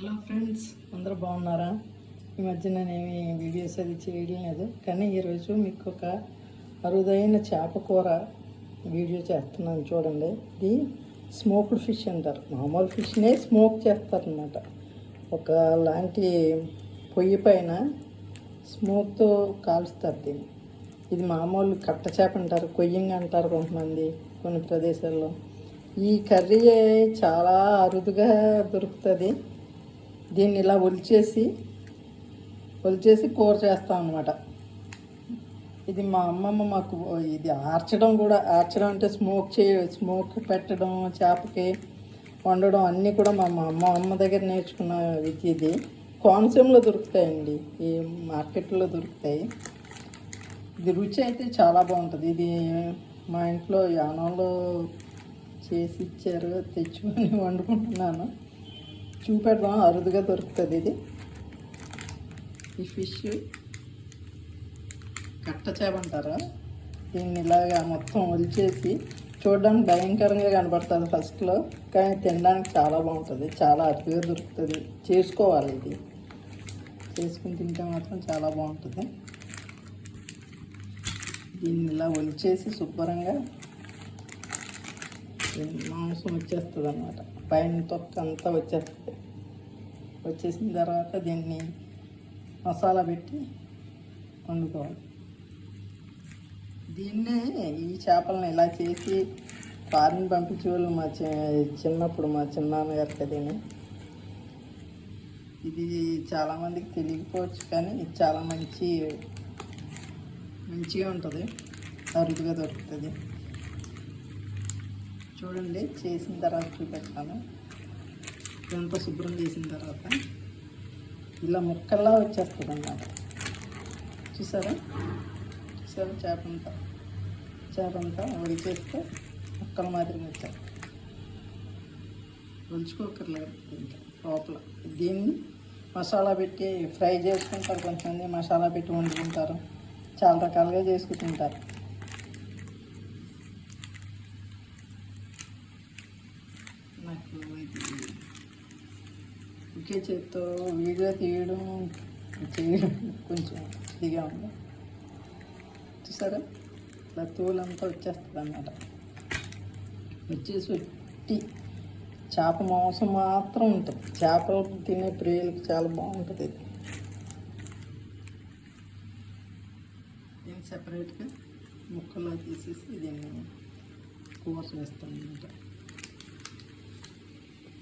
Hello friends, అందరూ బాగున్నారా? ఈ మధ్య నేనేమి వీడియోస్ అది చేయడం లేదు, కానీ ఈరోజు మీకు ఒక అరుదైన చేప కూర వీడియో చేస్తున్నాను. చూడండి, ఇది స్మోక్డ్ ఫిష్ అంటారు. మామూలు ఫిష్నే స్మోక్ చేస్తారనమాట. ఒక లాంటి పొయ్యి పైన స్మోక్తో కాల్స్తారు దీన్ని. ఇది మామూలు కట్ట చేప అంటారు, కొయ్యంగా అంటారు కొంతమంది కొన్ని ప్రదేశాల్లో. ఈ కర్రీ చాలా అరుదుగా దొరుకుతుంది. దీన్ని ఇలా ఒలిచేసి కూర చేస్తాం అన్నమాట. ఇది మా అమ్మమ్మ మాకు ఇది ఆర్చడం అంటే స్మోక్ పెట్టడం, చేపకి వండడం అన్నీ కూడా మా అమ్మ దగ్గర నేర్చుకున్న విద్య. ఇది కోనసీమలో దొరుకుతాయండి, ఈ మార్కెట్లో దొరుకుతాయి. ఇది రుచి అయితే చాలా బాగుంటుంది. ఇది మా ఇంట్లో యానంలో చేసి ఇచ్చారు, తెచ్చుకొని వండుకుంటున్నాను. చూపెడదాం, అరుదుగా దొరుకుతుంది ఇది. ఈ ఫిష్ కట్ట చేప అంటారా. దీన్ని ఇలాగా మొత్తం ఒలిచేసి చూడడానికి భయంకరంగా కనబడుతుంది ఫస్ట్లో, కానీ తినడానికి చాలా బాగుంటుంది. చాలా అరుదుగా దొరుకుతుంది. చేసుకోవాలి, ఇది చేసుకుని తింటే మాత్రం చాలా బాగుంటుంది. దీన్ని ఇలా ఒలిచేసి శుభ్రంగా మాంసం వచ్చేస్తుంది అన్నమాట. పైన తొక్క అంతా వచ్చేసిన తర్వాత దీన్ని మసాలా పెట్టి వండుకోవాలి. దీన్నే ఈ చేపలను ఇలా చేసి ఫారిన్ పంపించే వాళ్ళు చిన్నప్పుడు మా చిన్నాన్నగారు కదేనే. ఇది చాలామందికి తెలియకపోవచ్చు, కానీ ఇది చాలా మంచిగా ఉంటుంది, అరుదుగా దొరుకుతుంది. చూడండి, చేసిన తర్వాత చూపెడతాను. ఇదంతా శుభ్రం చేసిన తర్వాత ఇలా ముక్కల్లా వచ్చేస్తుంది అన్నమాట. చూసారా చేపంతా ఒలిచేస్తే ముక్కల మాదిరిగా వచ్చారు. ఒలుచుకోకర్లేదు ఇంకా లోపల. దీన్ని మసాలా పెట్టి ఫ్రై చేసుకుంటారు, కొంతమంది మసాలా పెట్టి వండుకుంటారు, చాలా రకాలుగా చేసుకుంటుంటారు. నాకు ఇది ఒకే చేతితో వీడియో చేయడం కొంచెం ఇదిగా ఉంది. చూసారా, ఇలా తోలంతా వచ్చేస్తుంది అన్నమాట. వచ్చేసి చేప మాంసం మాత్రం ఉంటుంది. చేపలు తినే ప్రియులకి చాలా బాగుంటుంది. దీన్ని సెపరేట్గా ముక్కలా తీసేసి దీన్ని కూర వేస్తాం అన్నమాట.